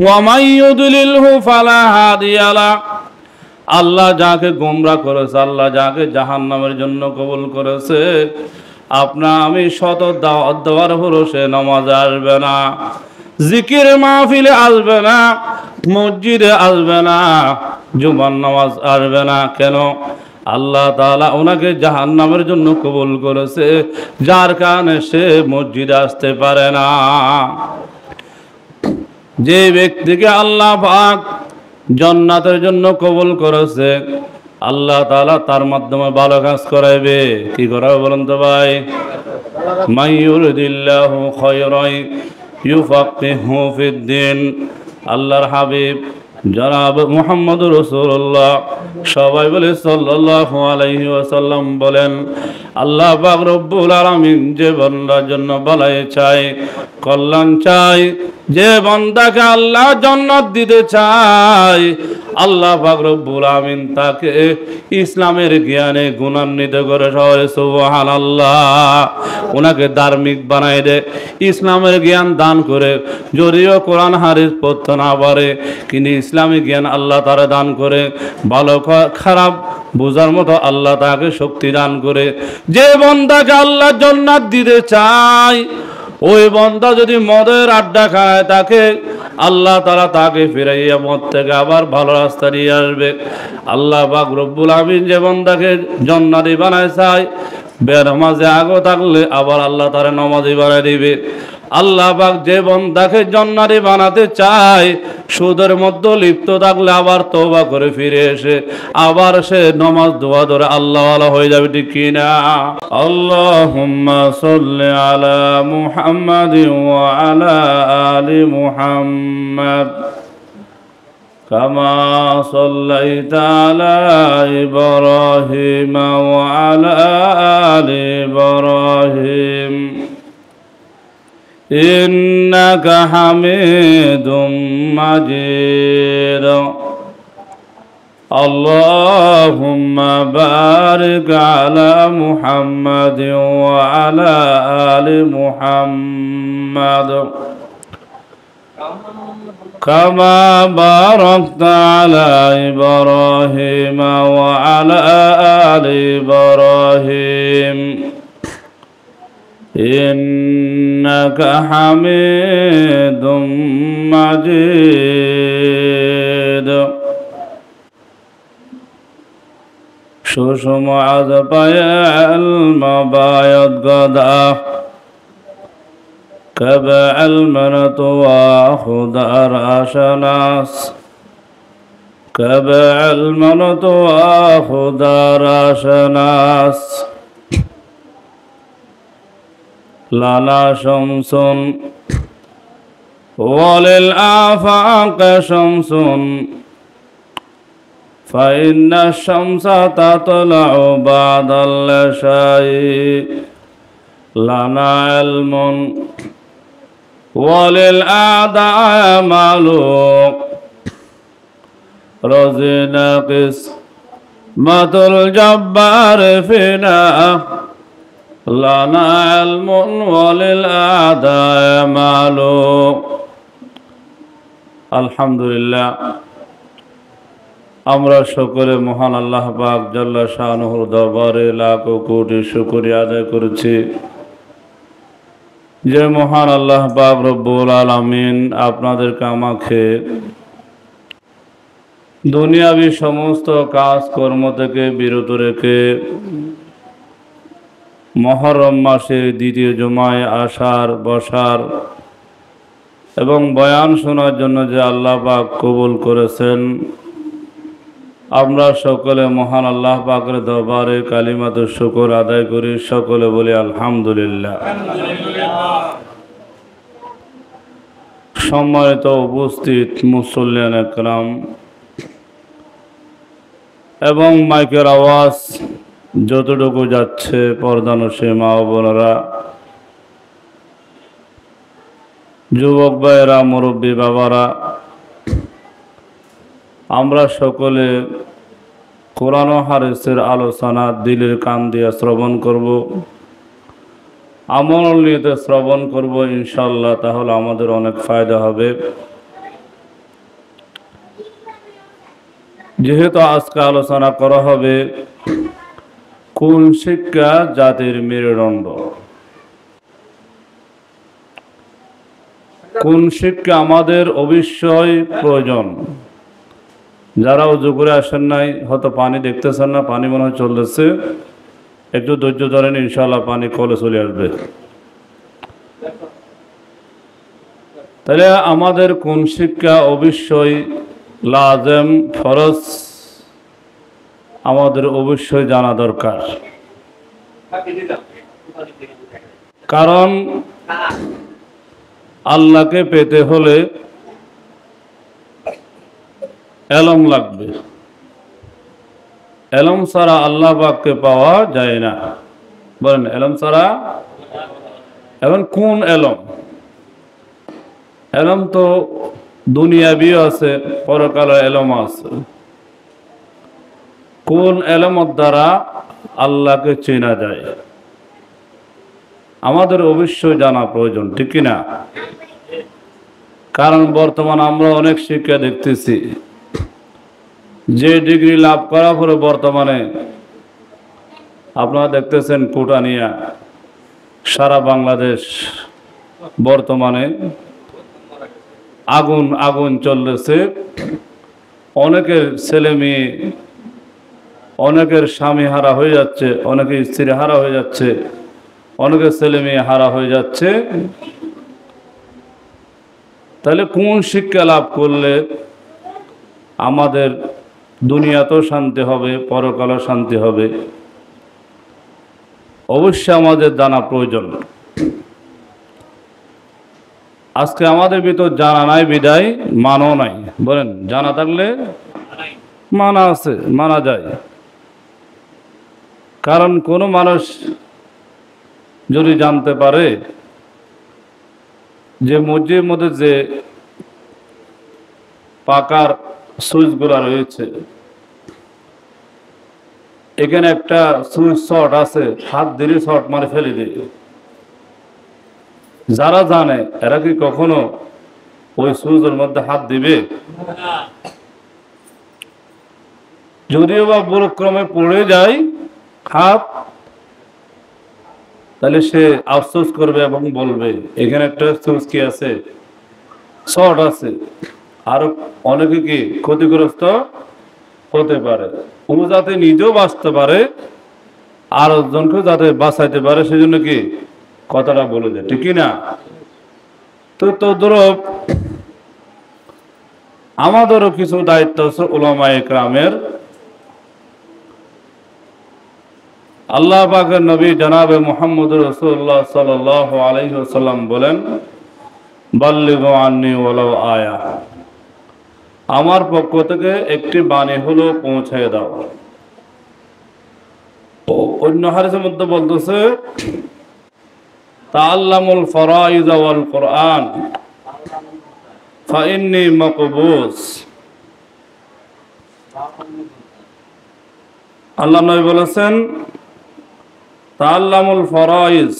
ওয়া মান ইউদ্লিলহু ফালা হাদিয়া লাহু, আল্লাহ যাকে গোমরা করেছে, আল্লাহ যাকে জাহান্নামের জন্য কবুল করেছে, আপনা আমি শত দাওয়াত দেওয়ার পরও সে নামাজে আসবে না, জিকির মাহফিলে আসবে না, মসজিদে আসবে না, জুমার নামাজ আসবে না। কেন? আল্লাহ তাআলা ওনাকে জাহান্নামের জন্য কবুল করেছে, যার কারণে সে মসজিদে আসতে পারে না। যে ব্যক্তিকে আল্লাহ পাক জান্নাতের জন্য কবুল করেছে, আল্লাহ তাআলা তার মাধ্যমে ভালো কাজ করাইবে। কি করাবে বলেন তো ভাই? মাইয়ুরিদিল্লাহু খায়রান ইউফাক্কিহু ফিদ্দিন। আল্লাহর হাবিব জনাব মুহাম্মদুর রাসূলুল্লাহ, সবাই বলে সাল্লাল্লাহু আলাইহি ওয়াসাল্লাম বলেন, আল্লাহ পাক রব্বুল আলামিন যে বান্দার জন্য ভালাই চায়, কল্যাণ চায়, যে বান্দাকে আল্লাহ জান্নাত দিতে চায়, আল্লাহ পাক রব্বুল আমিন তাকে ইসলামের জ্ঞানে গুণান্বিত করে, সবাই সুবহানাল্লাহ, ওনাকে ধার্মিক বানায় দেয়, ইসলামের জ্ঞান দান করে। যদিও কোরআন হাদিস পড়তে না পারে, কিন্তু ইসলামী জ্ঞান আল্লাহ তারা দান করে, ভালো খারাপ বোঝার মতো আল্লাহ তাকে শক্তি দান করে। যে বান্দাকে আল্লাহ জান্নাত দিতে চায়, ওই বান্দা যদি মদের আড্ডা খায়, তাকে আল্লাহ তাআলা তাকে ফিরাইয়া মদ থেকে আবার ভালো রাস্তা নিয়ে আসবে। আল্লাহ পাক রব্বুল আমিন যে বান্দাকে জান্নাতি বানায় চায়, বেনামাজে আগো থাকলে আবার আল্লাহ তাআলা নামাজি বানায় দিবে। আল্লাহ পাক যে বান্দাকে জান্নাতি বানাতে চায়, সুদের মধ্যে লিপ্ত থাকলে আবার তওবা করে ফিরে এসে আবার সে নামাজ দোয়া ধরে আল্লাহ ওয়ালা হয়ে যাবে। ঠিক কি না? আল্লাহুম্মা সাল্লি আলা মুহাম্মাদিন ওয়া আলা আলি মুহাম্মাদ কামা সাল্লাইতা আলা ইব্রাহিম ওয়া আলা আলি ইব্রাহিম ইন্নাকা হামিদুম মাজিদ। আল্লাহুম্মা বারিক আলা মুহাম্মাদিন ওয়া আলা আলি মুহাম্মাদ কামা বারাকতা আলা ইব্রাহিম ওয়া আলা আলি ইব্রাহিম ইন্নাকা হামিদুম মাজিদ। সুষমাদ পায়াল মাবায়াত গদা কাবাল মানাতু ওয়া খুদার আশানাস কাবাল মানাতু ওয়া খুদার আশানাস লানা শামসুন ওয়ালিল আফাক শামসুন ফাইন্না শামসা তাতলাউ বাদাল শাই লানা ইলমুন ওয়ালিল আদা মালুক রাজিনা কিসমাতুল জব্বার ফিনা লানা ইলমুন ওয়ালিল আদা মালুক। আলহামদুলিল্লাহ, আমরা সকলে মহান আল্লাহ পাক জাল্লা শানুহুর দরবারে লাখো কোটি শুকরিয়া আদায় করেছি যে মহান আল্লাহ পাক রব্বুল আলামিন আপনাদেরকে আমাকে দুনিয়াবি সমস্ত কাজ কর্ম থেকে বিরত রেখে মুহররম মাসের দ্বিতীয় জুমায় আসার, বসার এবং বয়ান শোনার জন্য যে আল্লাহ পাক কবুল করেছেন, আমরা সকলে মহান আল্লাহ পাকের দরবারে কালিমাতুশ শুকর আদায় করি। সকলে বলি আলহামদুলিল্লাহ। সম্মানিত উপস্থিত মুসল্লিয়ান একরাম এবং মাইকের আওয়াজ যতটুকু যাচ্ছে, পর্দানশী মা ও বোনেরা, যুবক ভাইয়েরা, মুরব্বী বাবারা, আমরা সকলে কোরআন ও হাদিসের আলোচনা দিলের কান দিয়ে শ্রবণ করব, আমল নিয়ে শ্রবণ করব ইনশাআল্লাহ। তাহলে আমাদের অনেক ফায়দা হবে। যেহেতু আজকে আলোচনা করা হবে কোন শিক্ষা জাতির মেরুদণ্ড, কোন শিক্ষা আমাদের অবশ্যই প্রয়োজন। যারা উজু করে আসেন নাই, হয়তো পানি দেখতেছেন না, পানি মনে হয় চলতেছে, একটু ধৈর্য ধরেন, ইনশাআল্লাহ পানি কলে চলে আসবে। তাহলে আমাদের কোন শিক্ষা অবশ্যই লাজেম, ফরজ, আমাদের অবশ্যই জানা দরকার। কারণ আল্লাহকে পেতে হলে এলম লাগবে, এলম ছাড়া আল্লাহ পাককে পাওয়া যায় না। বলেন এলম ছাড়া। এখন কোন এলম? এলম তো দুনিয়াবিও আছে, পরকালের এলম আছে। কোন এলমের দ্বারা আল্লাহকে চেনা যায় আমাদের অবশ্যই জানা প্রয়োজন, ঠিক কিনা? কারণ বর্তমান আমরা অনেক শিক্ষা দেখতেছি, যে ডিগ্রি লাভ করার পরে বর্তমানে আপনারা দেখতেছেন কোটা নিয়ে সারা বাংলাদেশ বর্তমানে আগুন আগুন চলতেছে। অনেকের ছেলে মেয়ে, অনেকের স্বামী হারা হয়ে যাচ্ছে, অনেকের স্ত্রী হারা হয়ে যাচ্ছে, অনেকের ছেলে মেয়ে হারা হয়ে যাচ্ছে। তাহলে কোন শিক্ষা লাভ করলে আমাদের দুনিয়াতেও শান্তি হবে, পরকালেও শান্তি হবে? অবশ্যই আমাদের জানা প্রয়োজন। আজকে আমাদের ভিতর জানা নাই বিদায় মানও নাই। বলেন জানা থাকলে মানা আছে, মানা যায়। কারণ কোনো মানুষ যদি জানতে পারে যে মসজিদের মধ্যে যে পাকার সুইচগুলো রয়েছে, এখানে একটা সুইচ শর্ট আছে, হাত দিলে শর্ট মারে ফেলে দেয়। যারা জানে এরা কি কখনো ওই সুইচের মধ্যে হাত দিবে? যদিও বা ভুলক্রমে পড়ে যায় হাত, তাহলে সে আফসোস করবে এবং বলবে এখানে একটা সুইচ কি আছে, শর্ট আছে। আরো অনেকে কি ক্ষতিগ্রস্ত হতে পারে। ও যাতে নিজেও বাঁচতে পারে আর একজনকেও যাতে বাঁচাইতে পারে, সেজন্য কি কথাটা বলে যায়, ঠিক না? তো ধরো আমাদেরও কিছু দায়িত্ব আছে উলামায়ে কেরামের। আল্লাহ পাকের নবী জনাবে মুহাম্মদুর রাসূলুল্লাহ সাল্লাল্লাহু আলাইহি ওয়াসাল্লাম বলেন, বাল্লিগু আন্নী ওয়ালাউ আয়া, আমার পক্ষ থেকে একটি বাণী হলো পৌঁছে দাও। অন্য হাদিসের মধ্যে বলতেছে, তাআল্লামুল ফারাইজ ওয়াল কুরআন ফাইন্নী মাকবুস। আল্লাহ নবী বলেছেন, তাআল্লামুল ফারাইজ,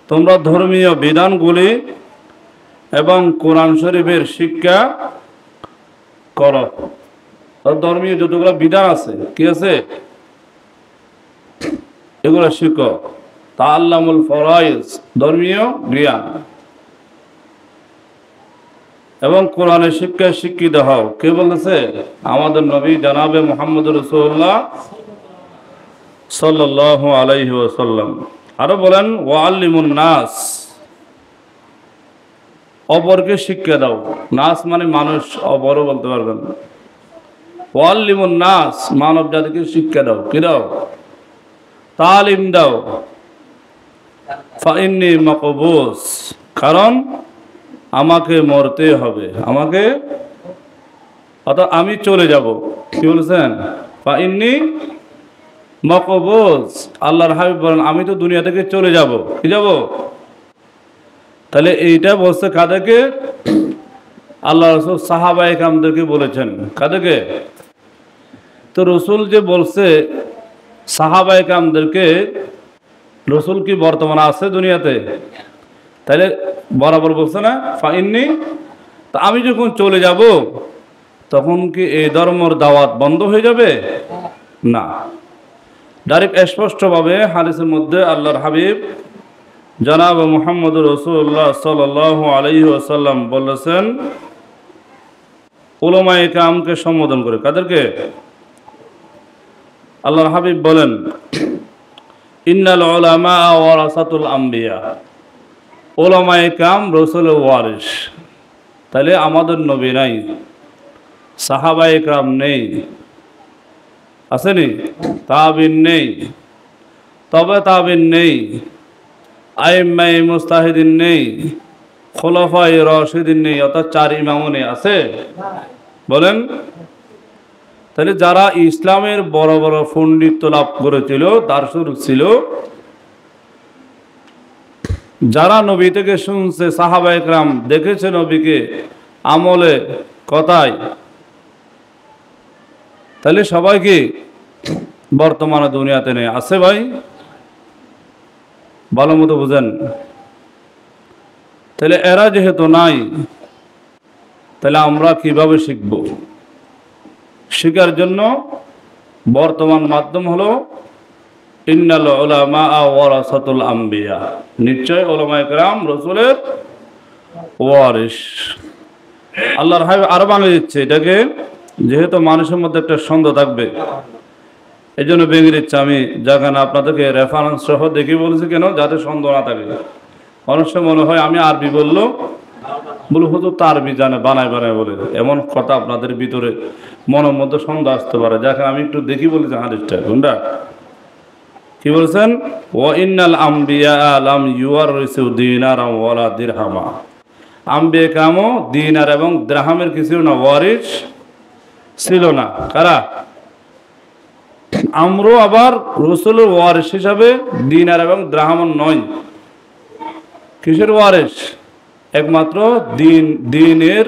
তোমরা ধর্মীয় বিধানগুলি এবং কোরআন শরীফের শিক্ষা করো। ধর্মীয় যতগুলো বিধান আছে, কি আছে, এগুলো শিখো। তাআল্লামুল ফারাইজ, ধর্মীয় জ্ঞান এবং কোরআনের শিক্ষা শিক্ষিত হও। কে বলেছে? আমাদের নবী জনাবে মুহাম্মদুর রাসূলুল্লাহ সাল্লাল্লাহু আলাইহি ওয়াসাল্লাম। আরো বলেন, ওয়াল্লিমুন নাস, অপরকে শিক্ষা দাও। নাস মানে মানুষ, অপরও বলতে পারবেন। ওয়াল্লিমুন নাস, মানব জাতিকে শিক্ষা দাও। কি দাও? তালিম দাও। ফাইন্নী মাকবুস, কারণ আমাকে মরতে হবে, আমাকে, অর্থাৎ আমি চলে যাব। কি বলেছেন? ফাইন্নী মাকবুস, আল্লাহর হাবিব বলেন আমি তো দুনিয়া থেকে চলে যাব। কি যাব? তাহলে এইটা বলছে কাদেরকে? আল্লাহ রাসূল সাহাবায়ে কেরামদেরকে বলেছেন। কাদেরকে? তো রসুল যে বলছে সাহাবায়ে কেরামদেরকে, রসুল কি বর্তমানে আছে দুনিয়াতে? তাহলে বরাবর বলছে না ফাইন্নী, তা আমি যখন চলে যাব তখন কি এই ধর্মের দাওয়াত বন্ধ হয়ে যাবে? না, ডাইরেক্ট স্পষ্টভাবে হাদিসের মধ্যে আল্লাহর হাবিব জনাব মুহাম্মদ রাসূলুল্লাহ সাল্লাল্লাহু আলাইহি ওয়াসাল্লাম বলেছেন, উলামায়ে কেরামকে সম্বোধন করে। কাদেরকে? আল্লাহর হাবিব বলেন, ইন্নাল উলামা ওয়ারাসাতুল আম্বিয়া, উলামায়ে কেরাম রাসূলের ওয়ারিস। তাহলে আমাদের নবী নাই, সাহাবায়ে কেরাম নেই, আসেনি? তাবিন নেই, তবে তাবিন নেই, আইম্মায়ে মুজতাহিদিন নেই, খুলাফায়ে রাশিদিন নেই, অর্থাৎ 4 ইমামও নেই, আছে? বলেন। তাহলে যারা ইসলামের বড় বড় পণ্ডিত্য লাভ করেছিল, দার্শনিক ছিল, যারা নবী থেকে শুনছে, সাহাবায়ে কেরাম দেখেছে নবীকে আমলে কথায়, তাহলে সবাই কি বর্তমানে দুনিয়াতে নেই? আছে ভাই? ভালো মতো বুঝেন। তাহলে এরা যেহেতু নাই, তাহলে আমরা কিভাবে শিখব? শিখার জন্য বর্তমান মাধ্যম হলো ইন্নাল উলামা ওয়ারাসাতুল আম্বিয়া, নিশ্চয় উলামায়ে কেরাম রাসূলের ওয়ারিস। আল্লাহর হাবিব আরো বানিয়ে দিচ্ছে এটাকে, যেহেতু মানুষের মধ্যে একটা সন্দেহ থাকবে, এই জন্য ভেঙে দিচ্ছে। আমি যেখানে আপনাদেরকে রেফারেন্স সহ দেখে বলছি, কেন? যাতে সন্দেহ না থাকে। অনেক সময় মনে হয় আমি আরবি বললো, বলে হুজুর তো আরবি জানে, বানায় বানায় বলে, এমন কথা আপনাদের ভিতরে মনের মধ্যে সন্দেহ আসতে পারে। যেখানে আমি একটু দেখি বলেছি হাদিসটা, কোনটা কি বলছেন? ওয়া ইন্নাল আম্বিয়া লাম ইউওয়ারিসু দিনারাম ওয়ালা দিরহামা, আম্বিয়া কেরামও দিনার এবং দিরহামের কিছু না ওয়ারিস ছিল না। কারা? আমরাও আবার রাসূলের ওয়ারিস হিসাবে দিনার এবং দিরহাম নয়। কিসের ওয়ারিস? একমাত্র দিনের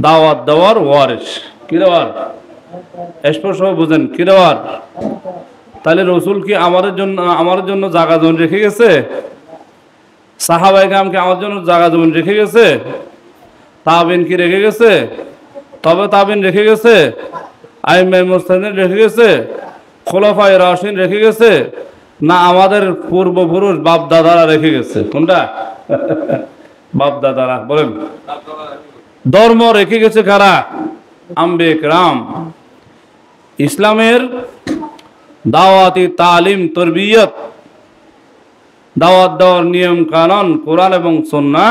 দাওয়াত দেওয়ার ওয়ারিস। কি দেওয়ার? স্পষ্ট বুঝেন, কি দেওয়ার? তাহলে রসুল কি আমাদের জন্য জায়গা জমি রেখে গেছে? সাহাবায়ে কেরাম কি আমার জন্য জায়গা জমি রেখে গেছে? তাবিন কি রেখে গেছে? তবে তাবিন রেখে গেছে? আইম্মায়ে মুজতাহিদিন রেখে গেছে? খুলাফায়ে রাশিদিন রেখে গেছে? না আমাদের পূর্বপুরুষ বাপ দাদারা রেখে গেছে? কোনটা? বাপ দাদারা। বলেন, ধর্ম রেখে গেছে কারা? আম্বিয়া কেরাম। ইসলামের দাওয়াতি তালিম তরবিয়ত, দাওয়াত দেওয়ার নিয়ম কানুন কোরআন এবং সুন্নাহ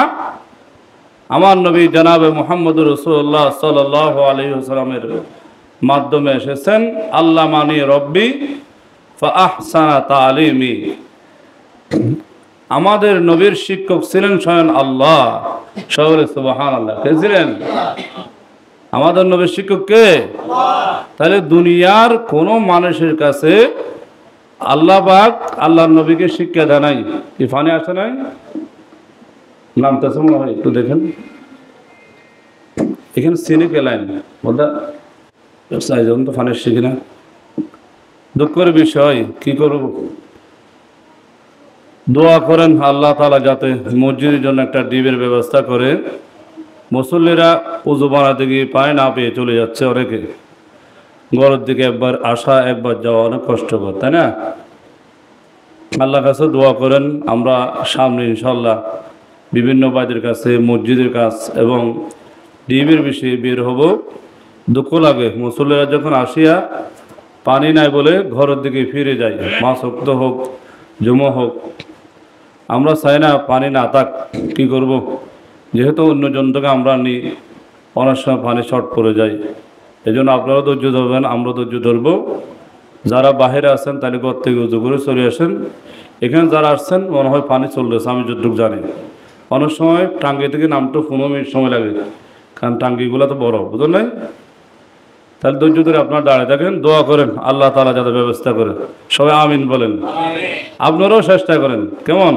আমার নবী জনাবে মুহাম্মদ রাসূলুল্লাহ সাল্লাল্লাহু আলাইহি ওয়াসাল্লামের মাধ্যমে এসেছেন। আল্লামানি রব্বি ফা আহসানা তালিমি, আমাদের নবীর শিক্ষক ছিলেন স্বয়ং আল্লাহ। সকলে সুবহানাল্লাহ। কে ছিলেন? আমাদের নবীর শিক্ষক কে? তাহলে দুনিয়ার কোন মানুষের কাছে আল্লাহ পাক আল্লাহর নবীকে শিক্ষা দেয় নাই। কি ফানি আসে নাই? নামতেছে মনে হয়, একটু দেখেন এখানে সিনে কে লাইন বলতে যখন তো ফানি শিখি না, দুঃখের বিষয়। কি করব? দোয়া করেন আল্লাহ তাআলা যাতে মসজিদের জন্য একটা ডিবের ব্যবস্থা করে। মুসল্লিরা উযু বানাতে গিয়ে পায় না পেয়ে চলে যাচ্ছে, অনেকে ঘরের দিকে একবার আসা একবার যাওয়া অনেক কষ্টকর, তাই না? আল্লাহর কাছে দোয়া করেন। আমরা সামনে ইনশাল্লাহ বিভিন্ন বাইদের কাছে, মসজিদের কাছ এবং ডিবের বিষয়ে বের হব। দুঃখ লাগে মুসল্লিরা যখন আসিয়া পানি নাই বলে ঘরের দিকে ফিরে যায়, মাস শক্ত হোক জমা হোক। আমরা চাই না পানি না থাক। কী করব? যেহেতু অন্যজন থেকে আমরা নিই, অনেক সময় পানি শর্ট পড়ে যায়। এই জন্য আপনারাও ধৈর্য ধরবেন, আমরা ধৈর্য ধরবো। যারা বাহিরে আছেন তাহলে ঘর থেকে উজু করে চলে আসেন। এখানে যারা আসছেন মনে হয় পানি চলতেছে, আমি যতটুকু জানি। অনেক সময় টাঙ্গি থেকে নামতে 15 মিনিট সময় লাগে, কারণ টাঙ্গিগুলো তো বড়, বুঝলেন নাই? তাহলে ধৈর্য ধরে আপনারা দাঁড়িয়ে থাকেন, দোয়া করেন আল্লাহ তাআলা যাতে ব্যবস্থা করে। সবাই আমিন বলেন। আপনারাও চেষ্টা করেন। কেমন?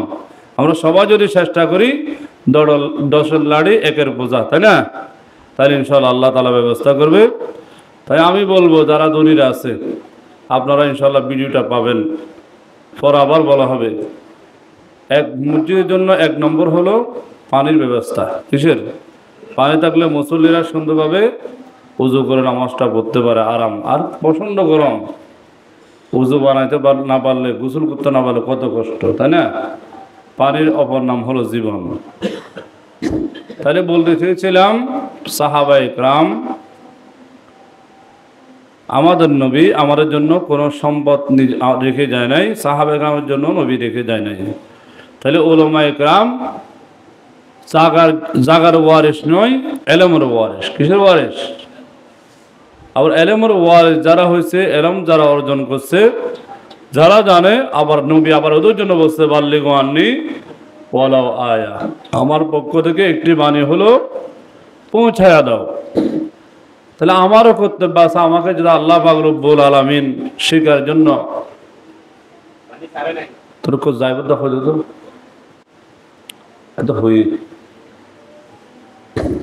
আমরা সবাই যদি চেষ্টা করি, 10 লাড়ি একের বোঝা, তাই না? তাহলে ইনশাআল্লাহ আল্লাহ তাআলা ব্যবস্থা করবে। তাই আমি বলবো যারা ধনীরা আছে, আপনারা ইনশাআল্লাহ ভিডিওটা পাবেন, পরে আবার বলা হবে। এক মসজিদের জন্য 1 নম্বর হলো পানির ব্যবস্থা। কিসের? পানি থাকলে মুসল্লিরা সুন্দরভাবে উজু করে নামাজটা পড়তে পারে আরাম। আর প্রচণ্ড গরম, উজু বানাইতে না পারলে, গোসল করতে না পারলে কত কষ্ট, তাই না? পানির অপর নাম হলো জীবন। তাহলে বলতে চেয়েছিলাম, সাহাবায়ে কেরাম, আমাদের নবী আমাদের জন্য কোনো সম্পদ রেখে যায় নাই, সাহাবায়ে কেরামের জন্য নবী রেখে যায় নাই। তাহলে উলামায়ে কেরাম জাগার ওয়ারিস নয়, এলেমের ওয়ারিস। কিসের ওয়ারিস? আবার এলেমের ওয়ারিস যারা হয়েছে, এলেম যারা অর্জন করছে, যারা জানে, আবার নবী আবার ওদের জন্য বলছে বাল্লিগু আন্নি ওয়ালাউ আয়া, আমার পক্ষ থেকে একটি বাণী হলো পৌঁছায়া দাও। তাহলে আমারও কর্তব্য আছে, আমাকে যদি আল্লাহ পাক রব্বুল আলামিন শিকার জন্য তোর কোথায় যাইব দেখো তো এত হই।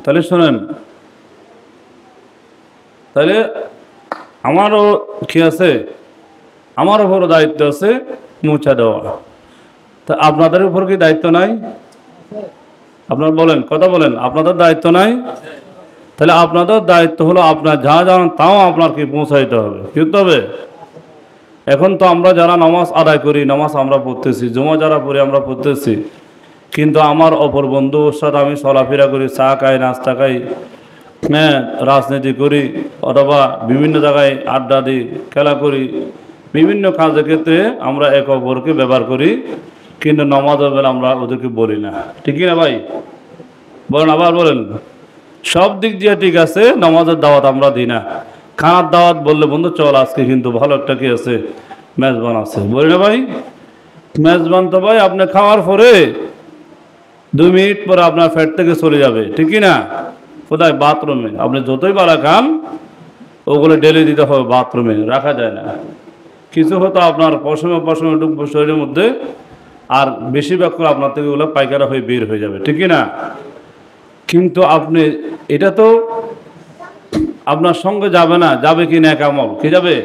তাহলে শোনেন, তাহলে আমারও কি আছে, আমার উপর দায়িত্ব আছে মুছা দেওয়া। তা আপনাদের উপর কি দায়িত্ব নাই? আপনার বলেন, কথা বলেন, আপনাদের দায়িত্ব নাই? তাহলে আপনাদের দায়িত্ব হলো আপনার যা জানেন তাও আপনার কি পৌঁছাইতে হবে, কি করতে হবে? এখন তো আমরা যারা নামাজ আদায় করি, নামাজ আমরা পড়তেছি, জুমা যারা পড়ি আমরা পড়তেছি, কিন্তু আমার অপর বন্ধুর সাথে আমি চলাফেরা করি, চা খাই, নাস্তা খাই, হ্যাঁ, রাজনীতি করি, অথবা বিভিন্ন জায়গায় আড্ডা দিই, খেলা করি, বিভিন্ন কাজের ক্ষেত্রে আমরা একে অপরকে ব্যবহার করি, কিন্তু নামাজের বেলা আমরা ওদেরকে বলি না, ঠিক না ভাই? বলেন, আবার বলেন। সব দিক দিয়ে ঠিক আছে, নামাজের দাওয়াত আমরা দিই না। খানার দাওয়াত বললে বন্ধু চল আজকে কিন্তু ভালো একটা কি আছে, মেজবান আছে, বলি না ভাই? মেজবান তো ভাই আপনি খাওয়ার পরে 2 মিনিট পরে আপনার ফ্যাট থেকে চলে যাবে, ঠিকই না? কোথায়? বাথরুমে। আপনি যতই বাড়া খান ওগুলো ডেলি দিতে হবে, বাথরুমে রাখা যায় না। কিছু হতো আপনার পশমে ঢুকবো শরীরের মধ্যে, আর বেশিরভাগ করে আপনার থেকে ওগুলো পায়খানা হয়ে বের হয়ে যাবে, ঠিকই না? কিন্তু আপনি এটা তো আপনার সঙ্গে যাবে না, যাবে কি নেক আমল? কি যাবে?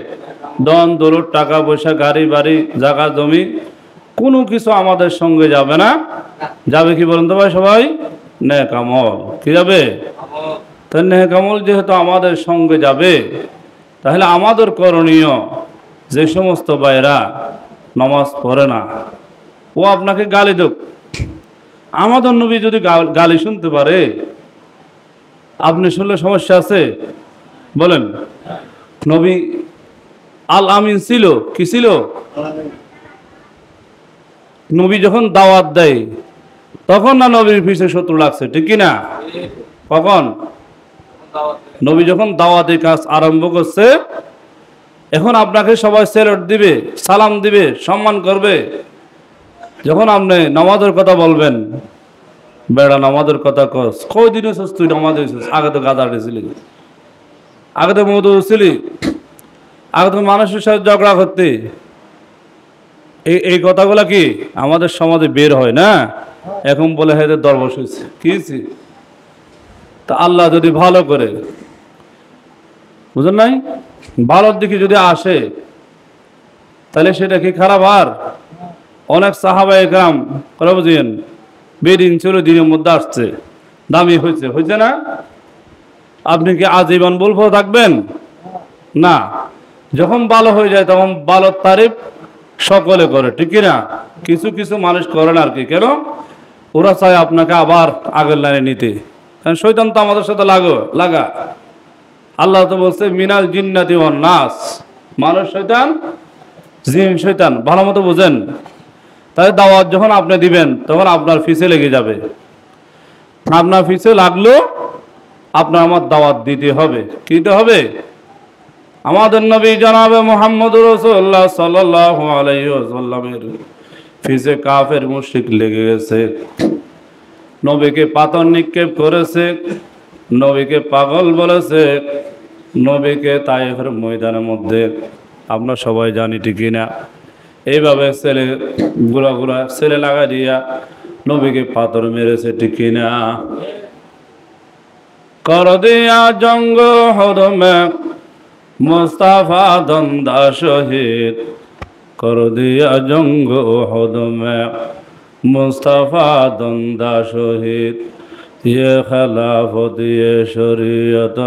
ধন দৌলত, টাকা পয়সা, গাড়ি বাড়ি, জায়গা জমি, কোনো কিছু আমাদের সঙ্গে যাবে না। যাবে কি বলেন তো ভাই সবাই? নেক আমল। কি যাবে? তাই নেক আমল যেহেতু আমাদের সঙ্গে যাবে, তাহলে আমাদের করণীয়, যে সমস্ত ভাইরা নামাজ পড়ে না, ও আপনাকে গালি দেখ, আমাদের নবী যদি গালি শুনতে পারে, আপনি শুনলে সমস্যা আছে? বলেন। নবী আল আমিন ছিল, কি ছিল? নবী যখন দাওয়াত দেয় তখন না নবীর পিছে শত্রু লাগছে, ঠিক কি না? কখন? নবী যখন দাওয়াতের কাজ আরম্ভ করছে, এখন আপনাকে সবাই সেলুট দিবে, সালাম দিবে, সম্মান করবে। যখন আপনি নামাজের কথা বলবেন, বেড়া নামাজের কথা কস, কই দিন তুই নামাজ হয়েছিস? আগে তো গাদা ছিলি, আগে তো মধু ছিলি, আগে তো মানুষের সাথে ঝগড়া করতে। এই কথাগুলা কি আমাদের সমাজে বের হয় না? এখন বলে হয়তো দরবশ হয়েছে, কি? তা আল্লাহ যদি ভালো করে, বুঝলেন নাই, ভালোর দিকে যদি আসে, তাহলে সেটা কি খারাপ? আর অনেক সাহাবায়ে কেরাম করে বুঝেন, বেদিন ছিল, দিনের মধ্যে আসছে, দামি হয়েছে, হয়েছে না? আপনি কি আজীবন বলবো থাকবেন? না। যখন ভালো হয়ে যায় তখন ভালোর তারিফ সকলে করে, ঠিক না? কিছু কিছু মানুষ করেন আর কি, কেন? ওরা চায় আপনাকে আবার আগের লাইনে নিতে। কারণ শয়তান তো আমাদের সাথে লাগা। আল্লাহ তো বলছে মিনাল জিন্নাতি ওয়ান নাস, মানুষ শয়তান, জিন শয়তান, ভালো মতো বুঝেন। তাই দাওয়াত যখন আপনি দিবেন তখন আপনার ফিসে লেগে যাবে। আপনার ফিসে লাগলো, আপনার আমার দাওয়াত দিতে হবে। কি দিতে হবে? আমাদের নবী জনাবে মুহাম্মদুর রাসূলুল্লাহ সাল্লাল্লাহু আলাইহি ওয়াসাল্লামের ফিসে কাফের মুশরিক লেগে গেছে, নবীকে পাথর নিক্ষেপ করেছে, নবীকে পাগল বলেছে, নবীকে তায়েফের ময়দানের মধ্যে আমরা সবাই জানি, ঠিক না? এইভাবে ছেলে গুলা ছেলে লাগা দিয়া নবীকে পাথর মেরেছে, ঠিক না? কর দিয়া জঙ্গ হদমে মুস্তাফা দন্দা শহীদ, কর দিয়া জঙ্গ হদমে মুস্তাফা দন্দা শহীদ, ये खिलाफत ये शरीयत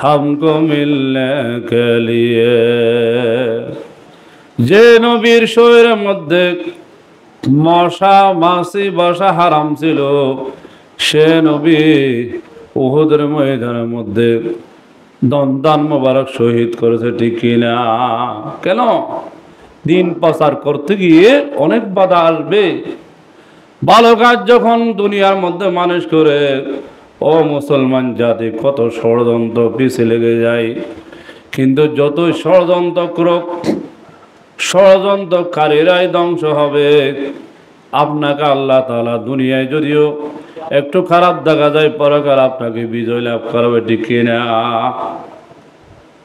हमको मिलने के लिए। যে নবীর শরীরের মধ্যে মশা মাছি বসা হারাম ছিল, সে নবী উহুদের ময়দানের মধ্যে দন্দান মোবারক শহীদ করেছে, ঠিক কিনা? কেন? দিন প্রচার করতে গিয়ে অনেক বাধা আসবে। ভালো কাজ যখন দুনিয়ার মধ্যে মানুষ করে, ও মুসলমান জাতি কত ষড়যন্ত্র পিছিয়ে লেগে যায়। কিন্তু যতই ষড়যন্ত্র করুক, ষড়যন্ত্রকারীরাই ধ্বংস হবে। আপনাকে আল্লাহ তাআলা দুনিয়ায় যদিও একটু খারাপ দেখা যায়, পরকাল আপনাকে বিজয় লাভ করাবে, ঠিক কিনা?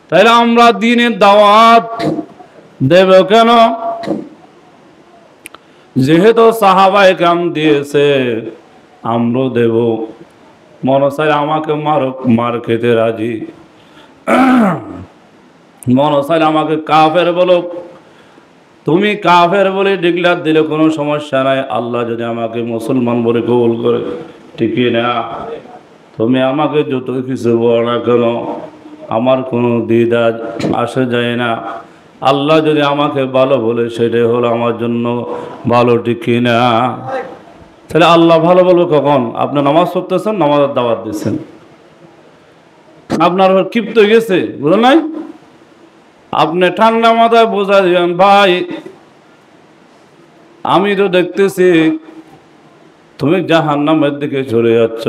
তাইলে আমরা দ্বীনের দাওয়াত দেব কেন? যেহেতু সাহাবায়ে কেরাম দিয়েছে, আমরাও দেব। মনে চাই আমাকে মারুক, মার খেতে রাজি। মনে চাই আমাকে কাফের বলুক, তুমি কাফের বলে ডিক্লার দিলে কোনো সমস্যা নাই। আল্লাহ যদি আমাকে মুসলমান বলে কবুল করে, ঠিক না? তুমি আমাকে যত কিছু বলো না কেন, আমার কোনো দ্বিধা আসে যায় না। আল্লাহ যদি আমাকে ভালো বলে, সেটাই হলো আমার জন্য ভালো, ঠিক না? তাহলে আল্লাহ ভালো বলবো কখন? আপনি নামাজ পড়তেছেন, নামাজের দাওয়াত দিচ্ছেন, আপনার ক্ষিপ্ত হয়ে গেছে, বুঝলেন নাই? আপনি ঠান্ডা মাথায় বোঝা দিবেন, ভাই আমি তো দেখতেছি তুমি জাহান্নামের দিকে চলে যাচ্ছ,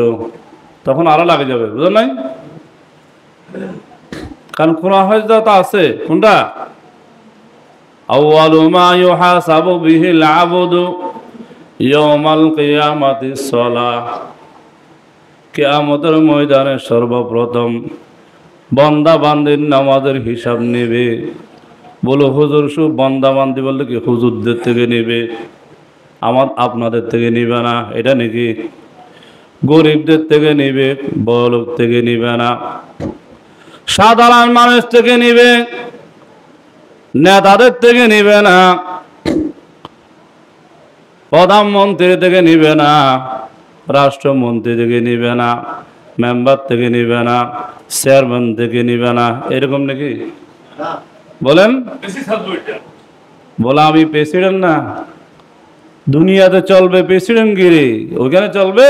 তখন আরো লাগে যাবে, বুঝলেন নাই? কারণ কোন হাজত আছে কোনটা? আউয়ালু মা ইউহাসাবু বিহিল আবদু ইয়াউমাল কিয়ামাতিস সালাহ। কিয়ামতের ময়দানে সর্বপ্রথম বান্দা বান্দির নামাজের হিসাব নেবে। বলো হুজুর, সব বান্দা বান্দি বললে কি হুজুরদের থেকে নেবে? আপনাদের থেকে নিবে না, এটা নাকি? গরিবদের থেকে নিবে, বড়লোক থেকে নিবে না, সাধারণ মানুষ থেকে নিবে, নেতাদের থেকে নিবে না, প্রধানমন্ত্রী থেকে নিবে না, রাষ্ট্রমন্ত্রী থেকে নিবে না, মেম্বার থেকে নিবে না, চেয়ারম্যান থেকে নিবে না, এরকম নাকি? বলেন, বলা আমি প্রেসিডেন্ট না, দুনিয়াতে চলবে প্রেসিডেন্টগিরি, ওখানে চলবে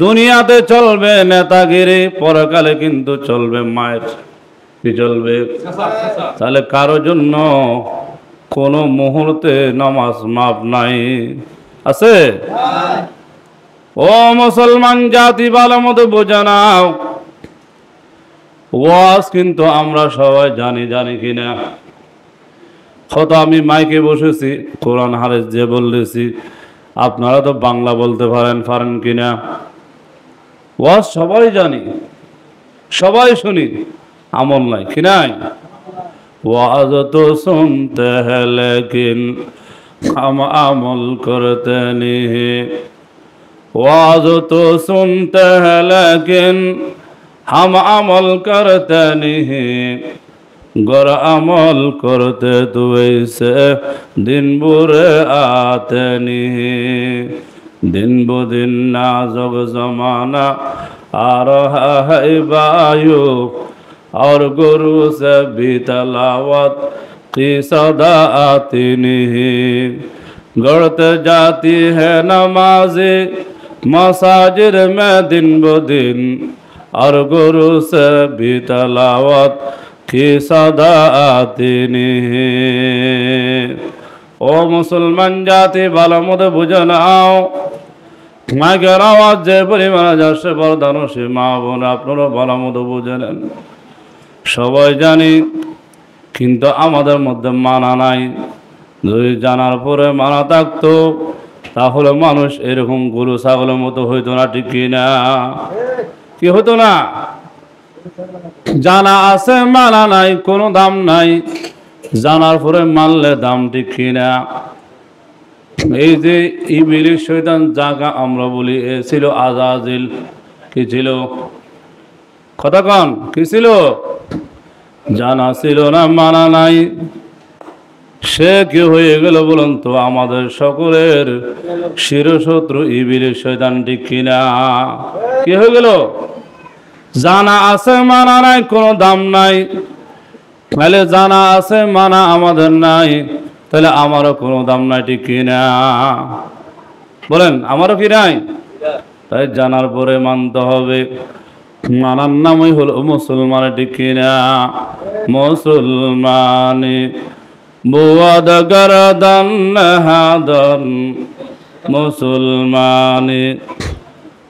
দুনিয়াতে চলবে নেতাগিরি, পরকালে কিন্তু চলবে মায়ের, কি চলবে? তাহলে কারো জন্য কোনো মুহূর্তে নামাজ মাপ নাই, আছে? ও মুসলমান জাতি, ভালো মতো বোঝা নাও। ওয়াজ কিন্তু আমরা সবাই জানি কিনা? কত আমি মাইকে বসেছি, কোরআন হাদিস যে বলতেছি, আপনারা তো বাংলা বলতে পারেন কিনা? ওয়াজ সবাই জানি, সবাই শুনি, আমল নাই, কি নাই? ওয়াজ তো শুনতে হ্যাঁ, লেকিন हम अमल करते नहीं। वाज तो सुनते हैं लेकिन हम अमल करते नहीं। गर अमल करते तो ऐसे दिन बुरे आते नहीं। दिन ब दिन नाजुक जमाना आ रहा है वायु, और गुरु से भी तलावत की सदा आती नहीं। गढ़ते जाती है नमाज़े मसाजिद में दिन ब दिन, और गुरु से भी तलावत की सदा आती नहीं। ओ मुसलमान जाति ভালো মতো বুঝে নাও। মাইকের আওয়াজ যে পরিমাণে যাচ্ছে, বরদানসী মা বোন আপনারা ভালো মতো বুঝে নেন। সবাই জানি, কিন্তু আমাদের মধ্যে মানা নাই। যদি জানার পরে মানা থাকতো, তাহলে মানুষ এরকম গরু ছাগলের মতো হইতো না, ঠিক কিনা? কি হতো না? জানা আছে, মানা নাই, কোনো দাম নাই। জানার পরে মানলে দাম, ঠিক কিনা? এই যে ইবলিস শয়তান যাকে আমরা বলি, এ ছিল আজাজিল। কি ছিল? কথা কন, কি ছিল? জানা ছিল না, মানা নাই। সে কি হয়ে গেল বলুন তো? আমাদের সকলের শিরশত্রু ইবলিস শয়তান, ঠিক কিনা? কি হয়ে গেল? জানা আছে মানা নাই, কোনো দাম নাই। তাহলে জানা আছে মানা আমাদের নাই, তাহলে আমারও কোনো দাম নাই, ঠিক কিনা? বলেন, আমারও কি নাই? তাই জানার পরে মানতে হবে। মানার নামই হলো মুসলমান, ঠিক কিনা? মুসলমানি বুয়াদ গরদান হাদন, মুসলমানি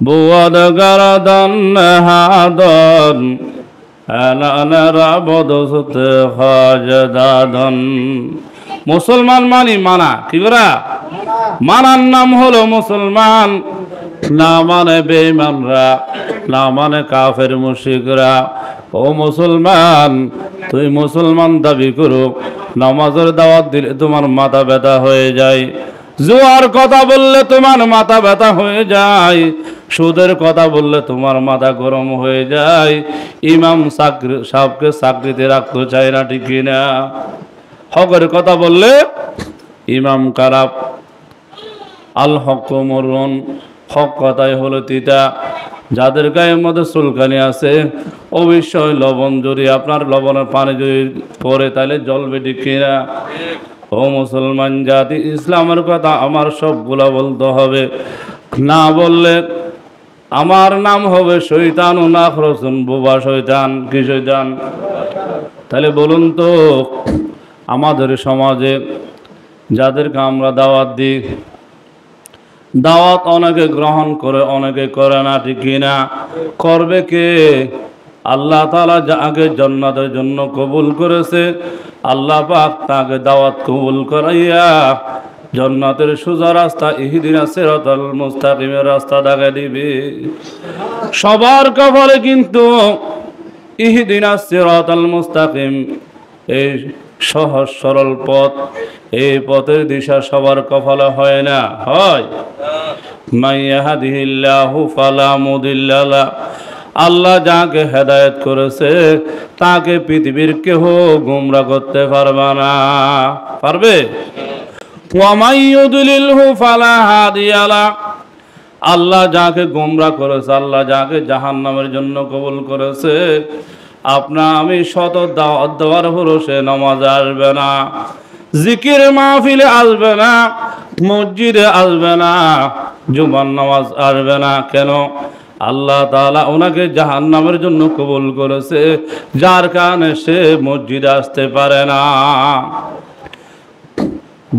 বুয়াদ গরদান হাদন, মুসলমান মানি মানা। কি করা? মানার নাম হলো মুসলমান। না মানে বেঈমানরা, না মানে কাফের মুশরিকরা। ও মুসলমান, তুই মুসলমান দাবি করো, নামাজের দাওয়াত দিলে তোমার মাথা ব্যথা হয়ে যায়, জুয়ার কথা বললে তোমার মাথা ব্যথা হয়ে যায়, সুদের কথা বললে তোমার মাথা গরম হয়ে যায়, ইমাম সাহেবকে চাকরিতে রাখতে চায় না, ঠিক কিনা? হকের কথা বললে ইমাম খারাপ, আল হক মরুন, হক কথাই হলো তিতা। যাদের গায়ের মধ্যে চুলকানি আছে, অবশ্যই লবণ যদি আপনার লবণের পানি যদি পড়ে তাহলে জ্বলবে, ঠিক কিনা? ও মুসলমান জাতি, ইসলামের কথা আমার সবগুলা বলতে হবে, না বললে আমার নাম হবে শয়তান ও নাখরসুন, বোবা শয়তান। কি শয়তান? তাহলে বলুন তো, আমাদের সমাজে যাদেরকে আমরা দাওয়াত দিই, দাওয়াত অনেকে গ্রহণ করে, অনেকে করে না, ঠিক কিনা? করবে কে? আল্লাহ তাআলা যাকে জান্নাতের জন্য কবুল করেছে, আল্লাহ পাক তাকে দাওয়াত কবুল করাইয়া জান্নাতের সোজা রাস্তা, ইহদিনাস সিরাতাল মুস্তাকিমের রাস্তা দেখাই দিবে। সবার কপালে কিন্তু ইহদিনাস সিরাতাল মুস্তাকিম, এই সহজ সরল পথ, এই পথের দিশা সবার কপালে হয় না। হয়? মান ইয়াহদিহিল্লাহু ফালা মুদিল্লা লাহু, আল্লাহ যাকে হেদায়েত করেছে তাকে পৃথিবীর কেহ গোমরা করতে পারবে না। পারবে? ওয়া মান ইউদ্লিলহু ফালা হাদিয়া লাহু, আল্লাহ যাকে গোমরা করেছে, আল্লাহ যাকে জাহান্নামের জন্য কবুল করেছে, আপনা আমি শত দাওয়াত দেওয়ার ভরসে নামাজ আসবে না, জিকির মাহফিলে আসবে না, মসজিদে আসবে না, জুমার নামাজ আসবে না। কেন? আল্লাহ তাআলা ওনাকে জাহান্নামের জন্য কবুল করেছে, যার কারণে সে মসজিদে আসতে পারে না।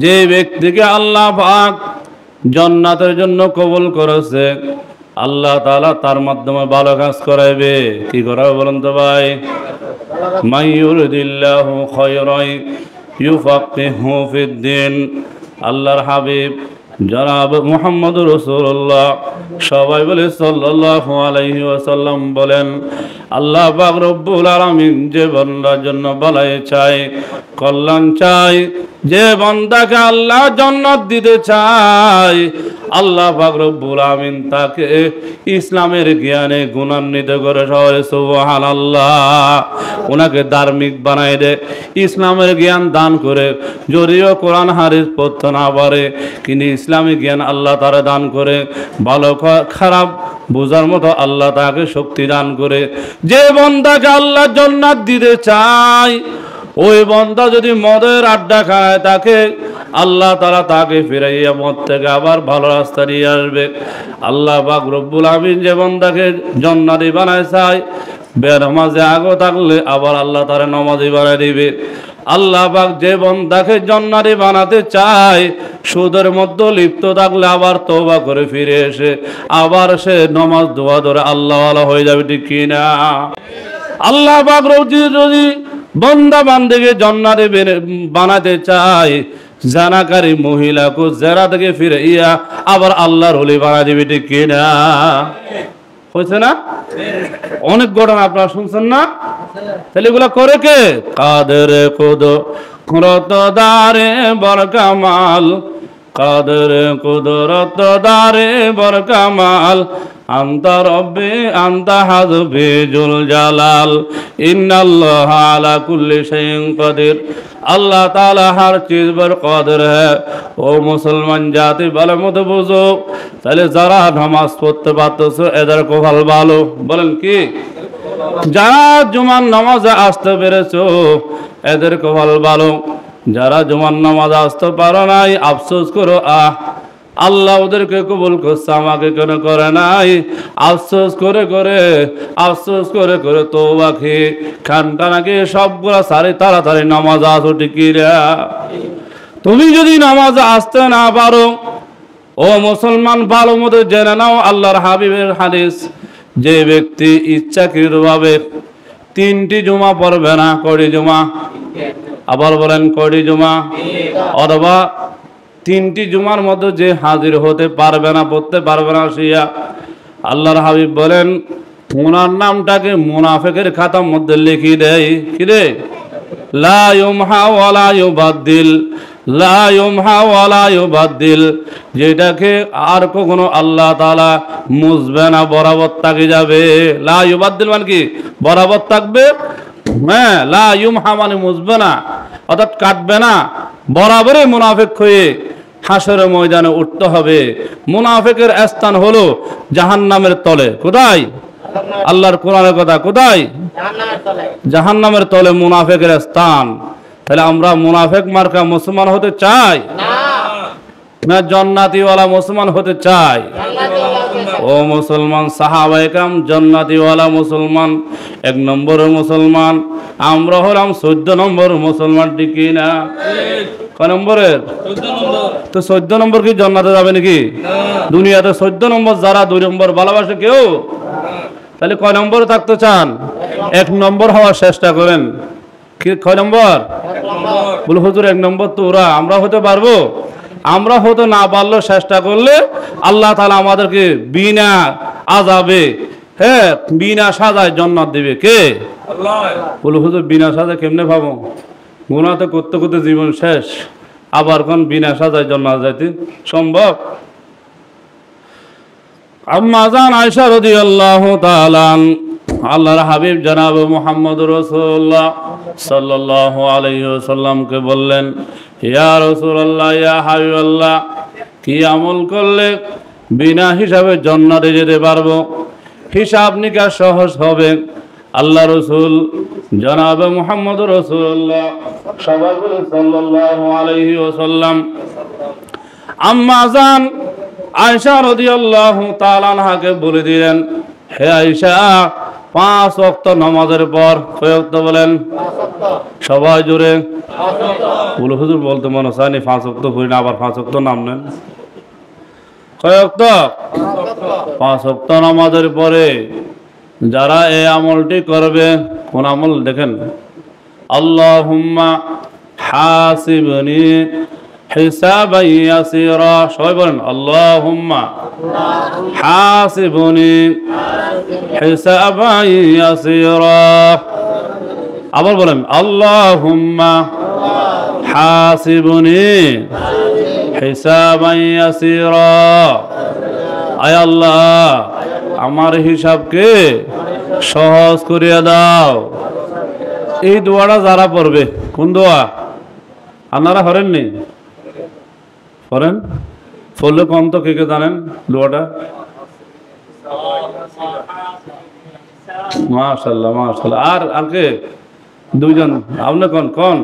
যে ব্যক্তিকে আল্লাহ পাক জান্নাতের জন্য কবুল করেছে, আল্লাহ তাআলা তার মাধ্যমে ভালো কাজ করাইবে। কি করাবে বলেন তো ভাই? মাইয়ুরিদিল্লাহু খায়রান ইউফাক্কিহু ফিদ্দিন। আল্লাহর হাবিব জনাব মুহাম্মদুর রাসূলুল্লাহ, সবাই বলে সাল্লাল্লাহু আলাইহি ওয়াসাল্লাম বলেন, আল্লাহ পাক রব্বুল আলামিন যে বান্দার জন্য ভালাই চায়, কল্যাণ চায়, যে বান্দাকে আল্লাহ জান্নাত দিতে চায়, আল্লাহ পাক রব্বুল আলামিন তাকে ইসলামের জ্ঞানে গুণান্বিত করে। সবাই সুবহানাল্লাহ। ওনাকে ধার্মিক বানায় দেয়, ইসলামের জ্ঞান দান করে। যদিও কোরআন হাদিস পড়তে না পারে, কিন্তু ইসলামী জ্ঞান আল্লাহ তারা দান করে। ভালো খারাপ বোঝার মতো আল্লাহ তাকে শক্তি দান করে। যে বান্দাকে আল্লাহ জান্নাত দিতে চায়, ওই বান্দা যদি মদের আড্ডা খায়, তাকে আল্লাহ তাআলা তাকে ফিরাইয়া মদ থেকে আবার ভালো রাস্তা নিয়ে আসবে। আল্লাহ পাক রব্বুল আমিন যে বান্দাকে জান্নাতি বানায় চায়, বেনামাজে আগো থাকলে আবার আল্লাহ তারা নামাজি বানায় দিবে। আল্লাহ পাক যে বান্দাকে জান্নাতি বানাতে চায়, সুদের মধ্যে লিপ্ত থাকলে আবার তওবা করে ফিরে এসে আবার সে নামাজ দোয়া ধরে আল্লাহ ওয়ালা হয়ে যাবে, ঠিক কিনা? আল্লাহ পাক যদি বান্দা বান্দিকে জান্নাতি বানাতে চায়, জানাকারী মহিলাকে জেরা থেকে ফিরে ইয়া আবার আল্লাহর ওলি বানা দিবে, ঠিক কিনা? হয়েছে না? অনেক ঘটনা আপনারা শুনছেন না? তাহলে এগুলা করে কে? কাদের কুদরত দারে বরকামাল, কাদের কুদরত দারে বরকামাল, আনতা রব্বি আনতা হাসবি জুল জালাল, ইন্নাল্লাহা আলা কুল্লি শাইইন কাদির। अल्लाह ताला हर चीज पर कादिर है। ओ मुसलमान जाति ভালো মতো বুঝো, তাহলে যারা নামাজ পড়তে পারতেছো এদের কপাল ভালো। বলেন কি? যারা জুমার নামাজে আসতে পেরেছো এদের কপাল ভালো। যারা জুমার নামাজে আসতে পারো নাই আফসোস করো, আল্লাহ ওদেরকে কবুল করছে, আমাকে কেন করে নাই। আফসোস করে করে তওবা খেয়ে খানটা নাকি সবগুলা সারি তাড়াতাড়ি নামাজ আসো। টিকিরা তুমি যদি নামাজে আসতে না পারো, ও মুসলমান ভালো মতো জেনে নাও আল্লাহর হাবিবের হাদিস, যে ব্যক্তি ইচ্ছাকৃতভাবে 3টি জুমা পড়বে না, কয়টি জুমা? আবার বলেন কয়টি জুমা? অথবা 3টি জুমার মধ্যে যে হাজির হতে পারবে না, পড়তে পারবে না, সিয়া আল্লাহর হাবিব বলেন ওনার নামটাকে মুনাফিকের খাতার মধ্যে লিখে দেয়। কি রে? লা ইউমহা ওয়ালা ইউবাদদিল, লা ইউমহা ওয়ালা ইউবাদদিল, যেটাকে আর কখনো আল্লাহ তাআলা মুছবে না, বরাবর থাকি যাবে। লা ইউবাদদিল মানে কি? বরাবর থাকবে। হ্যাঁ, লা ইউমহা মানে মুছবে না, অর্থাৎ কাটবে না, বরাবরই মুনাফিক হয়ে হাসরের ময়দানে উঠতে হবে। মুনাফিকের স্থান হলো জাহান্নামের তলে। কোথায়? আল্লাহর কোরআনের কথা, কোথায়? জাহান্নামের তলে মুনাফিকের স্থান। তাহলে আমরা মুনাফিক মার্কা মুসলমান হতে চাই না জান্নাতীওয়ালা মুসলমান হতে চাই? ও মুসলমান, সাহাবায়ে কেরাম জান্নাতীওয়ালা মুসলমান, 1 নম্বরের মুসলমান। আমরা হলাম 14 নম্বর মুসলমান। ঠিক না? কয় নম্বরের? 14 নম্বর। তো 14 নম্বর কি জান্নাতে যাবে নাকি? দুনিয়াতে 14 নম্বর যারা 2 নম্বর ভালোবাসে কেউ? তাহলে কয় নম্বরে থাকতে চান? 1 নম্বর হওয়ার চেষ্টা করেন। কি কয় নম্বর? বলে হুজুর 1 নম্বর তো ওরা, আমরা হতে পারবো? আমরা হতে না পারলেও চেষ্টা করলে আল্লাহ তাআলা আমাদেরকে বিনা আযাবে, হ্যাঁ, বিনা সাজায় জান্নাত দিবে। কে? আল্লাহ। বলে হুজুর বিনা সাজায় কেমনে পাবো? গুনাহ তো করতে করতে জীবন শেষ, আবার কোন বিনা সাজায় জান্নাত যাইতে সম্ভব? আম্মা জান আয়েশা রাদিয়াল্লাহু তাআলা আল্লাহর হাবিব জনাব মুহাম্মদুর রাসূলুল্লাহ সাল্লাল্লাহু আলাইহি ওয়াসাল্লামকে বললেন, ইয়া রাসূলুল্লাহ, ইয়া হাবিবাল্লাহ, কি আমল করলে বিনা হিসাবে জান্নাতে যেতে পারবো? হিসাব নিকাশ সহজ হবে। আল্লাহ রাসূল জনাব মুহাম্মদুর রাসূলুল্লাহ সাল্লাল্লাহু আলাইহি ওয়াসাল্লাম আম্মা জান আয়েশা রাদিয়াল্লাহু তাআলা আনহাকে বলে দিলেন, হে আয়েশা, 5 ওয়াক্ত নামাজের পর কয় ওয়াক্ত বলেন? সবাই জোরে বলে। হুজুর বলতে মনে চায়নি 5 ওয়াক্ত করি না, আবার 5 ওয়াক্ত নাম নেন। কয় ওয়াক্ত? 5 ওয়াক্ত নামাজের পরে যারা এই আমলটি করবে, কোন আমল দেখেন? আল্লাহুম্মা হাসিবনি হিসাবান ইয়াসিরা। সবাই বলেন আল্লাহুম্মা হাসিবনি হিসাবান ইয়াসিরা। আবার বলেন আল্লাহুম্মা হাসিবনি হিসাবান ইয়াসিরা। আয় আল্লাহ, আমার হিসাবকে সহজ করিয়া দাও। এই দোয়াটা যারা পড়বে, কোন দোয়া? আপনারা করেননি? করেন? পড়লে কম তো কে কে জানেন দোয়াটা? মাশাআল্লাহ মাশাআল্লাহ। আর কে? 2 জন। আপনি কোন?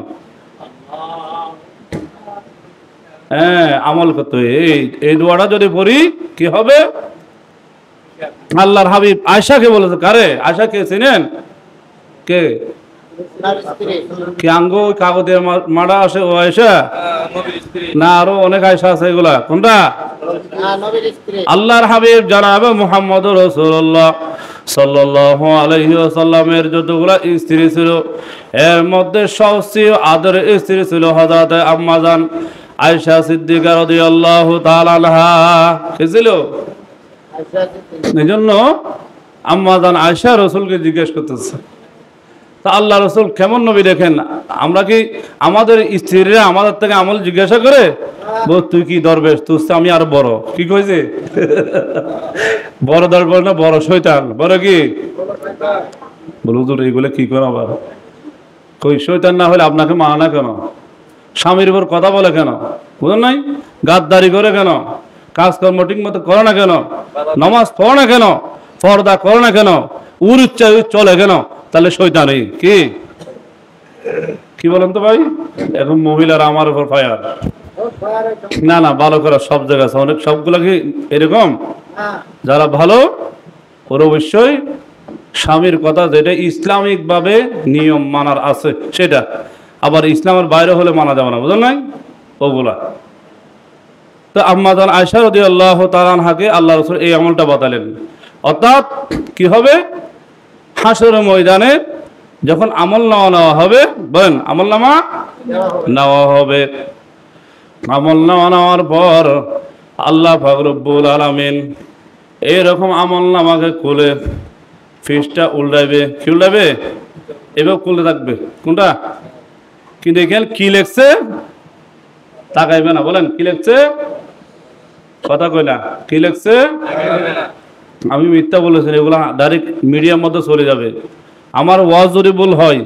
হ্যাঁ, আমল করতে হবে। এই দোয়াটা যদি পড়ি কি হবে? আল্লাহর হাবিব আয়েশাকে বলেছে। কারে? আয়েশা কে চিনেন? কে? কি আঙ্গ কাগজের মারা আসে ও আয়েশা না আরো অনেক আয়েশা আছে? এগুলা কোনটা? আল্লাহর হাবিব জনাব মুহাম্মদুর রাসূলুল্লাহ সাল্লাল্লাহু আলাইহি ওয়াসাল্লামের যতগুলা স্ত্রী ছিল, এর মধ্যে সবচেয়ে আদরের স্ত্রী ছিল হযরত আম্মা জান আয়েশা সিদ্দিকা রাদিয়াল্লাহু তাআলা আনহা। কে ছিল? এজন্য আম্মা জান আয়েশা রাসূলকে জিজ্ঞেস করতেছে, তা আল্লাহ রাসূল কেমন নবী দেখেন? আমরা কি আমাদের স্ত্রীরা আমাদের থেকে আমল জিজ্ঞাসা করে? তুই কি দরবেশ, তুই আমি আর বড়? কি কইছে? বড় দরবেশ না বড় শয়তান? বড় কি? বলো তো এইগুলো কি করে আবার? কই শয়তান না হলে আপনাকে মানে না কেন? স্বামীর উপর কথা বলে কেন? বুঝলেন নাই? গাদ্দারি করে কেন? কাজকর্ম ঠিক মতো করে না কেন? নামাজ পড়ে না কেন? পর্দা করে না কেন? উর ইচ্ছা চলে কেন? তাহলে শয়তানই কি কি বলেন তো ভাই? এখন মহিলারা আমার উপর ফায়ার। না না, ভালো করা সব জায়গায় আছে, অনেক সবগুলা কি এরকম? যারা ভালো ওরা অবশ্যই স্বামীর কথা যেটা ইসলামিক ভাবে নিয়ম মানার আছে সেটা, আবার ইসলামের বাইরে হলে মানা যাবে না, বুঝলেন নাই? ওগুলা তো আম্মাজান আয়েশা রাদিয়াল্লাহু তাআলা আনহাকে আল্লাহ রাসূল এই আমলটা বাতালেন। অর্থাৎ কি হবে? হাসরের ময়দানে যখন আমলনামা নেওয়া হবে, বলেন আমলনামা নেওয়া হবে, আমলনামা নেওয়ার পর আল্লাহ পাক রব্বুল আলামিন এইরকম আমলনামাকে খুলে ফিসটা উল্টাইবে। কি উল্টাইবে? এবার খুলতে থাকবে। কোনটা? কিন্তু এখানে কি লেখছে তাকাইবে না। বলেন কি লেখছে? কথা কই না, কি লেখছে? আমি মিথ্যা বলেছি, এগুলো ডাইরেক্ট মিডিয়ার মধ্যে চলে যাবে। আমার ওয়াজ যদি ভুল হয়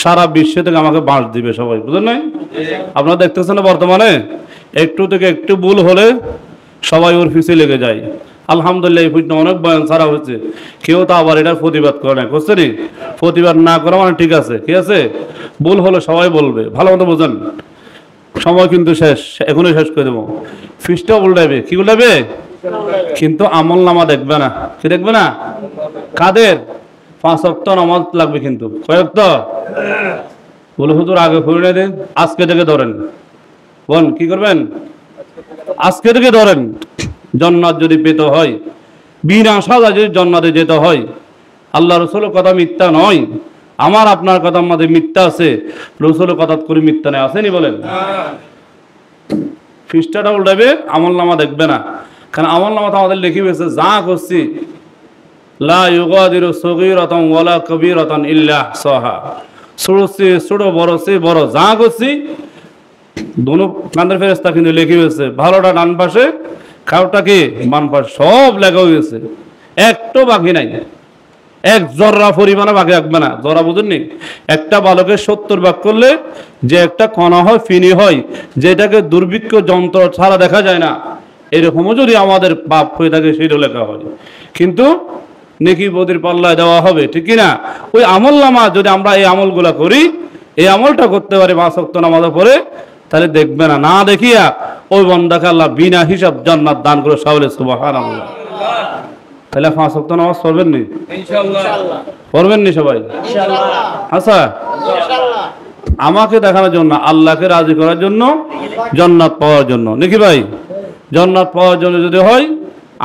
সারা বিশ্ব থেকে আমাকে বাঁশ দিবে সবাই, বুঝলেন নাই? আপনারা দেখতেছেন না বর্তমানে একটু থেকে একটু ভুল হলে সবাই ওর পিছে লেগে যায়। আলহামদুলিল্লাহ এই পর্যন্ত অনেক বয়ান ছাড়া হয়েছে, কেউ তো আবার এটার প্রতিবাদ করে না। করছে নি? প্রতিবাদ না করা মানে ঠিক আছে, ঠিক আছে, ভুল হলে সবাই বলবে। ভালো মতো বোঝেন, সময় কিন্তু শেষ, এখনই শেষ করে দেবো। ফিসটা উল্টাইবে। কি উল্টাইবে? কিন্তু আমল নামা দেখবে না। কি দেখবে না? কাদের? 5 ওয়াক্ত নামাজ লাগবে, কিন্তু কয় ওয়াক্ত? বলে হুজুর আগে পড়ে দেন, আজকে থেকে ধরেন। বল কি করবেন? আজকে থেকে ধরেন। জান্নাত যদি পেতে হয়, বিনা সাজা যদি জান্নাতে যেতে হয়, আল্লাহ রাসূলের কথা মিথ্যা নয়, আমার আপনার কথার মধ্যে মিথ্যা আছে, রাসূলের কথা করে মিথ্যা নেই, আসেনি? বলেন। ফিসটাটা উল্টাবে, আমল নামা দেখবে না। কারণ আমল নামা তো আমাদের লিখে গেছে যা করছি, লা ইউগাদিরু সগীরাতান ওয়ালা কবীরাতান ইল্লা আহসাহা। ছোট বড় সে বড় যা করছি দোনো কান্দের ফেরেশতা কিন্তু লিখে গেছে। ভালোটা ডান পাশে, খাওয়াটা কি বাম পাশে, সব লেখা হয়ে গেছে, একটু বাকি নাই, এক জর্রা পরিমাণে বাকি রাখবে না। জরা বুঝুননি? একটা বালকের 70 ভাগ করলে যে একটা কণা হয়, ফিনি হয়, যেটাকে দুর্ভিক্ষ যন্ত্র ছাড়া দেখা যায় না, এরকমও যদি আমাদের পাপ হয়ে থাকে সেটাও লেখা হয়, কিন্তু নেকি বদির পাল্লায় দেওয়া হবে, ঠিক কিনা? ওই আমল নামা যদি আমরা এই আমলগুলা করি, এই আমলটা করতে পারি 5 ওয়াক্ত নামাজের পরে, তাহলে দেখবে না, না দেখিয়া ওই বান্দাকে আল্লাহ বিনা হিসাব জান্নাত দান করে। সাবলে সুবহানাল্লাহ। তাহলে 5 ওয়াক্ত নামাজ পড়বেন নি? ইনশাআল্লাহ পড়বেন নি সবাই? ইনশাআল্লাহ। আচ্ছা, ইনশাআল্লাহ আমাকে দেখানোর জন্য, আল্লাহকে রাজি করার জন্য, জান্নাত পাওয়ার জন্য, নাকি ভাই? জান্নাত পাওয়ার জন্য যদি হয়,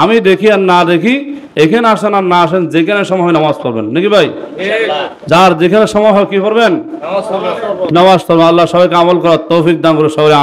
আমি দেখি আর না দেখি, এখানে আসেন আর না আসেন, যেখানে সময় হয় নামাজ পড়বেন, নাকি ভাই? যার যেখানে সময় হয় কি করবেন? নামাজ পড়বেন। আল্লাহ সবাইকে আমল করার তৌফিক দান করে সবাই।